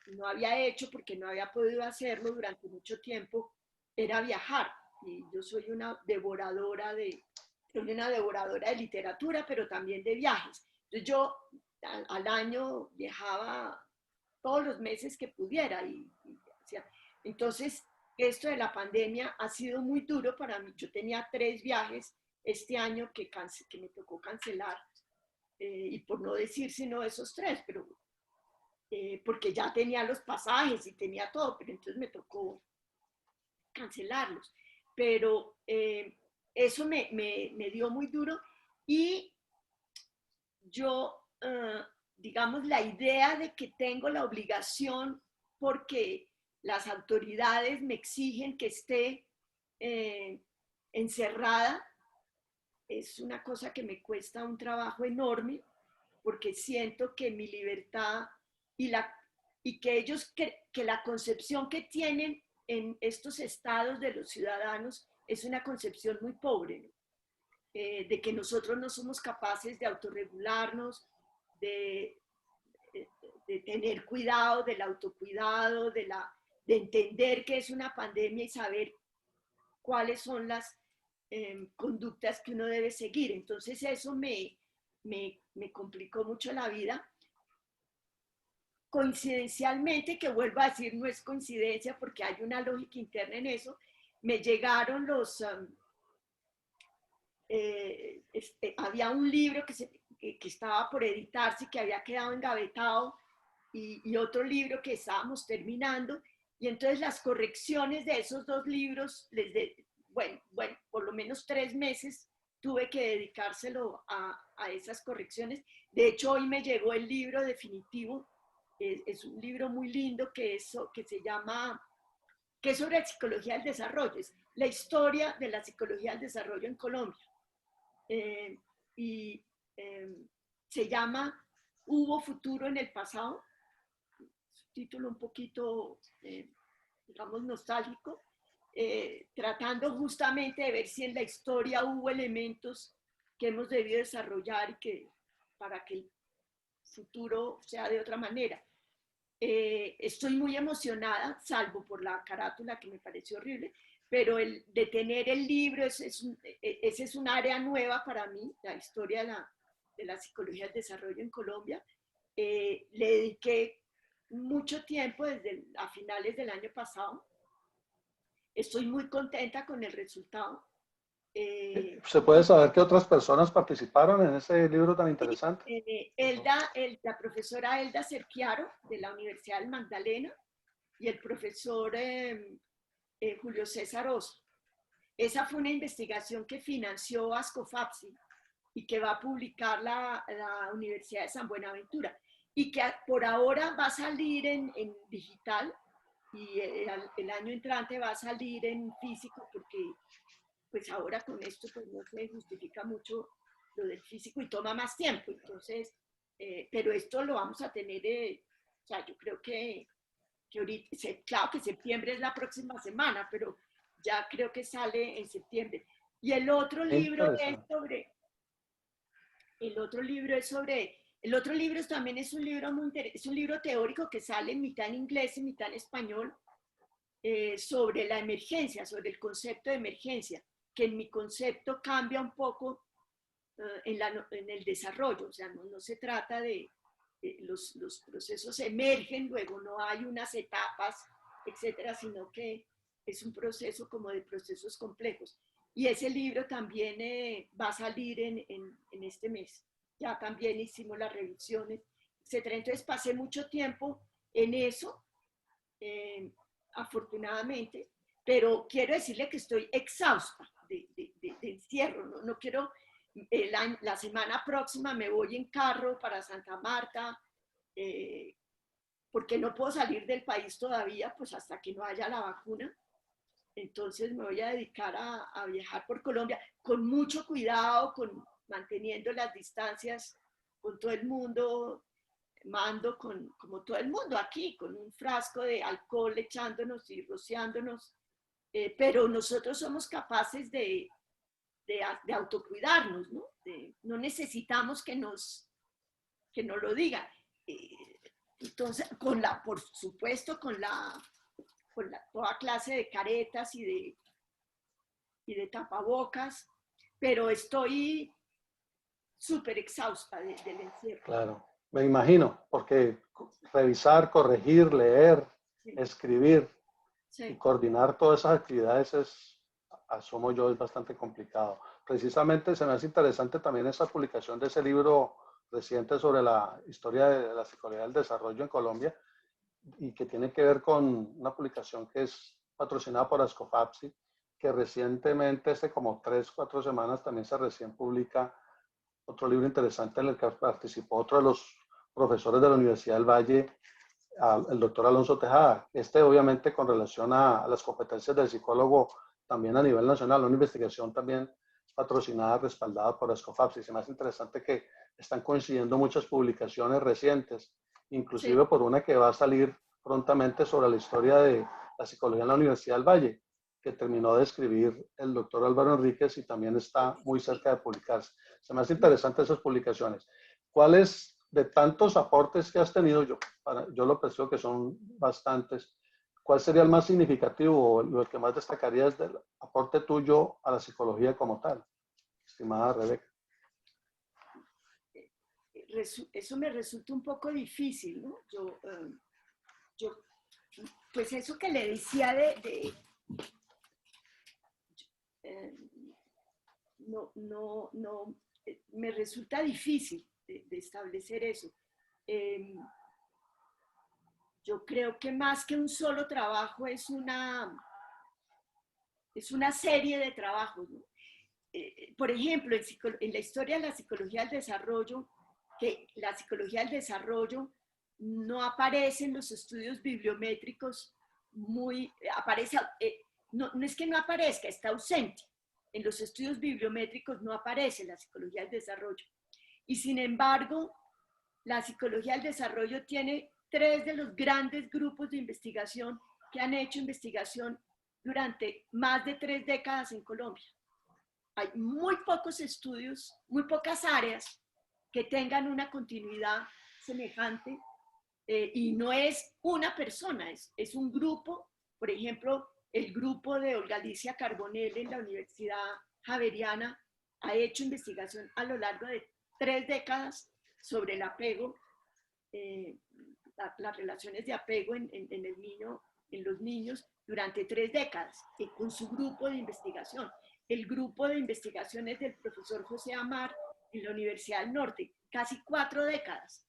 no había hecho porque no había podido hacerlo durante mucho tiempo era viajar. Y yo soy una devoradora de literatura, pero también de viajes. Entonces yo al año viajaba todos los meses que pudiera. Entonces, esto de la pandemia ha sido muy duro para mí. Yo tenía 3 viajes este año que me tocó cancelar, y por no decir sino esos 3, pero porque ya tenía los pasajes y tenía todo, pero entonces me tocó cancelarlos. Pero eso me dio muy duro y yo, digamos, la idea de que tengo la obligación porque las autoridades me exigen que esté encerrada, es una cosa que me cuesta un trabajo enorme porque siento que mi libertad y, y que ellos, que la concepción que tienen en estos estados de los ciudadanos es una concepción muy pobre, ¿no? De que nosotros no somos capaces de autorregularnos, de, de tener cuidado, del autocuidado, de entender que es una pandemia y saber cuáles son las conductas que uno debe seguir. Entonces eso me complicó mucho la vida. Coincidencialmente, que vuelvo a decir, no es coincidencia porque hay una lógica interna en eso, me llegaron había un libro que estaba por editarse y que había quedado engavetado y otro libro que estábamos terminando y entonces las correcciones de esos 2 libros, bueno, por lo menos 3 meses tuve que dedicárselo a esas correcciones. De hecho, hoy me llegó el libro definitivo, es un libro muy lindo que se llama, que es sobre psicología del desarrollo, es la historia de la psicología del desarrollo en Colombia. Y eh, se llama ¿Hubo futuro en el pasado? Título un poquito, digamos, nostálgico, tratando justamente de ver si en la historia hubo elementos que hemos debido desarrollar y que para que el futuro sea de otra manera. Estoy muy emocionada, salvo por la carátula que me pareció horrible, pero de tener el libro, ese es un área nueva para mí, la historia de la psicología del desarrollo en Colombia. Le dediqué mucho tiempo a finales del año pasado. Estoy muy contenta con el resultado. ¿Se puede saber qué otras personas participaron en ese libro tan interesante? La profesora Elda Cerquiaro de la Universidad del Magdalena y el profesor Julio César Oso. Esa fue una investigación que financió Ascofapsi y que va a publicar la Universidad de San Buenaventura. y que por ahora va a salir en digital y el año entrante va a salir en físico porque pues ahora con esto pues no se justifica mucho lo del físico y toma más tiempo. Entonces, pero esto lo vamos a tener, o sea, yo creo que ahorita, claro que septiembre es la próxima semana, pero ya creo que sale en septiembre. Y el otro libro es Interesante. sobre, el otro libro es sobre, el otro libro también es un libro muy interesante, es un libro teórico que sale mitad en inglés y mitad en español, sobre la emergencia, sobre el concepto de emergencia, que en mi concepto cambia un poco en el desarrollo, o sea, no se trata de los procesos emergen, luego no hay unas etapas, etcétera, sino que es un proceso como de procesos complejos. Y ese libro también va a salir en este mes. Ya también hicimos las revisiones, etcétera. Entonces pasé mucho tiempo en eso, eh, afortunadamente, pero quiero decirle que estoy exhausta de encierro, no quiero, la semana próxima me voy en carro para Santa Marta, eh, porque no puedo salir del país todavía, pues hasta que no haya la vacuna. Entonces me voy a dedicar a viajar por Colombia con mucho cuidado, manteniendo las distancias con todo el mundo, mando como todo el mundo aquí, con un frasco de alcohol echándonos y rociándonos, pero nosotros somos capaces de autocuidarnos, ¿no? No necesitamos que nos lo digan. Eh, entonces, por supuesto, con toda clase de caretas y de tapabocas, pero estoy súper exhausta del encierro. Claro, me imagino, porque revisar, corregir, leer, Sí, escribir y sí, coordinar todas esas actividades es, asumo yo, es bastante complicado. Precisamente se me hace interesante también esa publicación de ese libro reciente sobre la historia de la psicología del desarrollo en Colombia y que tiene que ver con una publicación que es patrocinada por Ascofapsi, que recientemente, hace como 3, 4 semanas, también se recién publica otro libro interesante en el que participó otro de los profesores de la Universidad del Valle, el doctor Alonso Tejada. Obviamente, con relación a las competencias del psicólogo también a nivel nacional, una investigación también patrocinada, respaldada por Ascofapsi. Se me hace interesante que están coincidiendo muchas publicaciones recientes, sí, inclusive por una que va a salir prontamente sobre la historia de la psicología en la Universidad del Valle, que terminó de escribir el doctor Álvaro Enríquez y también está muy cerca de publicarse. Se me hace interesante esas publicaciones. ¿Cuáles de tantos aportes que has tenido, yo lo percibo que son bastantes, cuál sería el más significativo o lo que más destacarías del aporte tuyo a la psicología como tal, estimada Rebeca? eso me resulta un poco difícil, ¿no? Yo pues eso que le decía eh, no, me resulta difícil de establecer eso. Eh, yo creo que más que un solo trabajo es una serie de trabajos, ¿no? Por ejemplo, en la historia de la psicología del desarrollo, que la psicología del desarrollo no aparece en los estudios bibliométricos aparece, no es que no aparezca, está ausente. En los estudios bibliométricos no aparece la psicología del desarrollo. Y sin embargo, la psicología del desarrollo tiene 3 de los grandes grupos de investigación que han hecho investigación durante más de 3 décadas en Colombia. Hay muy pocos estudios, muy pocas áreas que tengan una continuidad semejante, y no es una persona, es un grupo. Por ejemplo, el grupo de Olga Alicia Carbonell en la Universidad Javeriana ha hecho investigación a lo largo de 3 décadas sobre el apego, eh, las relaciones de apego el niño, en los niños durante 3 décadas, con su grupo de investigación. El grupo de investigaciones del profesor José Amar en la Universidad del Norte, casi 4 décadas,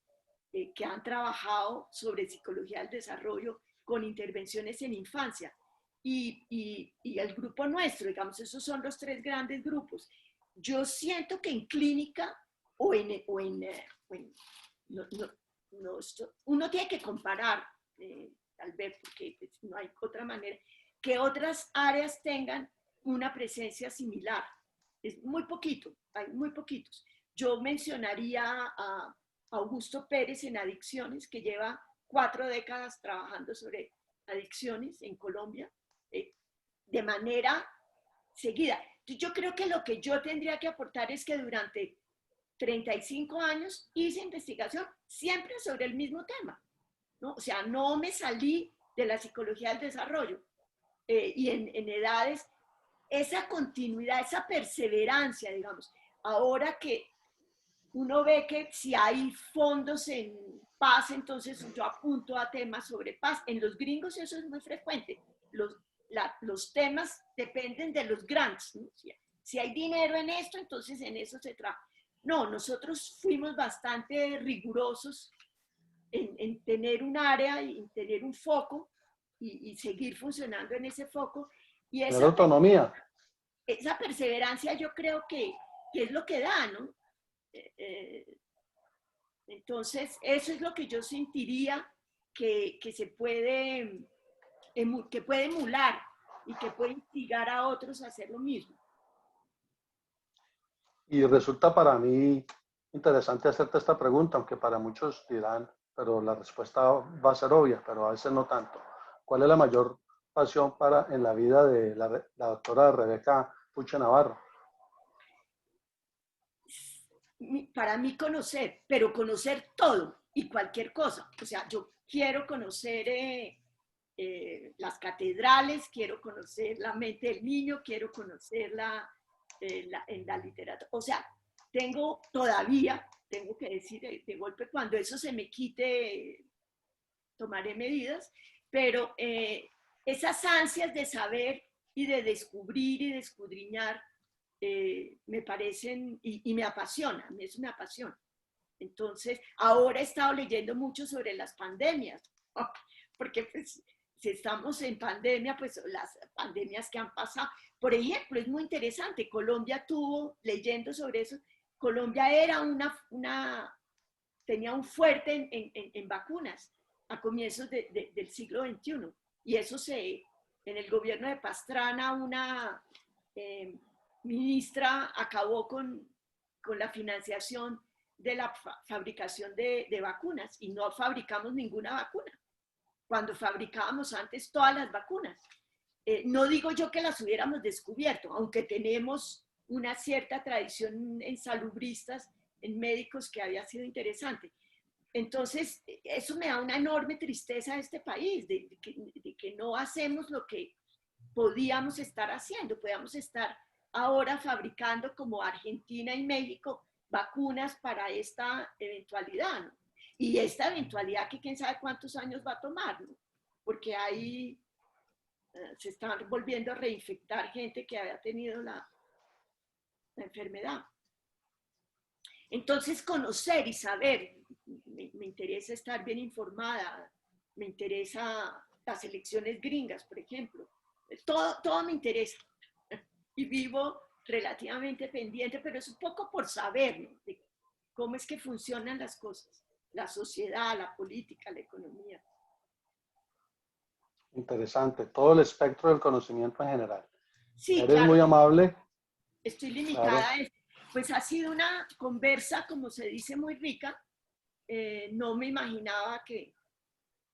que han trabajado sobre psicología del desarrollo con intervenciones en infancia. Y el grupo nuestro, digamos, esos son los 3 grandes grupos. Yo siento que en clínica o en no, no, uno tiene que comparar, tal vez, porque pues, no hay otra manera, que otras áreas tengan una presencia similar. Es muy poquito, hay muy poquitos. Yo mencionaría a Augusto Pérez en adicciones, que lleva 4 décadas trabajando sobre adicciones en Colombia, de manera seguida. Entonces, yo creo que lo que yo tendría que aportar es que durante 35 años hice investigación siempre sobre el mismo tema, ¿no? O sea, no me salí de la psicología del desarrollo y en edades, esa continuidad, esa perseverancia, digamos. Ahora que uno ve que si hay fondos en paz, entonces yo apunto a temas sobre paz. En los gringos eso es muy frecuente. Los temas dependen de los grants, ¿no? Si hay dinero en esto, entonces en eso se trabaja. No, nosotros fuimos bastante rigurosos en tener un área y en tener un foco y seguir funcionando en ese foco. Y Tener autonomía. esa perseverancia yo creo que es lo que da, ¿no? Entonces, eso es lo que yo sentiría que se puede, que puede emular y que puede instigar a otros a hacer lo mismo. Y resulta para mí interesante hacerte esta pregunta, aunque para muchos dirán, pero la respuesta va a ser obvia, pero a veces no tanto. ¿Cuál es la mayor pasión en la vida de la doctora Rebeca Puche Navarro? Para mí conocer, pero conocer todo y cualquier cosa. O sea, yo quiero conocer las catedrales, quiero conocer la mente del niño, quiero conocerla en la literatura. O sea, tengo que decir de golpe, cuando eso se me quite, tomaré medidas, pero esas ansias de saber y de descubrir y de escudriñar me parecen y me apasionan, eso me apasiona. Entonces, ahora he estado leyendo mucho sobre las pandemias, porque pues si estamos en pandemia, pues las pandemias que han pasado. Por ejemplo, es muy interesante, Colombia tuvo, leyendo sobre eso, Colombia era tenía un fuerte en vacunas a comienzos del siglo XXI. Y eso en el gobierno de Pastrana, una ministra acabó con la financiación de la fabricación de vacunas y no fabricamos ninguna vacuna, cuando fabricábamos antes todas las vacunas. No digo yo que las hubiéramos descubierto, aunque tenemos una cierta tradición en salubristas, en médicos, que había sido interesante. Entonces, eso me da una enorme tristeza a este país, de que no hacemos lo que podíamos estar haciendo. Podíamos estar ahora fabricando, como Argentina y México, vacunas para esta eventualidad, ¿no? Y esta eventualidad que quién sabe cuántos años va a tomar, ¿no? Porque ahí se están volviendo a reinfectar gente que había tenido la enfermedad. Entonces, conocer y saber, me interesa estar bien informada, me interesa las elecciones gringas, por ejemplo. Todo me interesa y vivo relativamente pendiente, pero es un poco por saber, ¿no?, de cómo es que funcionan las cosas, la sociedad, la política, la economía. Interesante, todo el espectro del conocimiento en general. Sí, Eres claro, muy amable. estoy limitada Claro, a esto. Pues ha sido una conversa, como se dice, muy rica. No me imaginaba que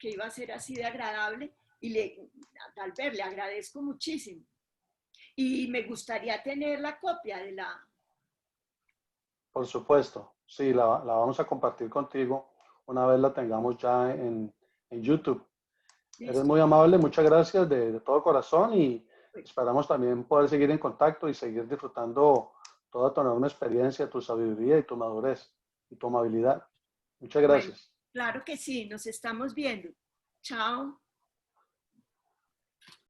iba a ser así de agradable y Albert, le agradezco muchísimo. Y me gustaría tener la copia de la... por supuesto. Sí, la vamos a compartir contigo una vez la tengamos ya en YouTube. Eres Listo. muy amable, muchas gracias de todo corazón y Pues, esperamos también poder seguir en contacto y seguir disfrutando toda tu enorme experiencia, tu sabiduría y tu madurez y tu amabilidad. Muchas bueno, gracias. claro que sí, nos estamos viendo. Chao.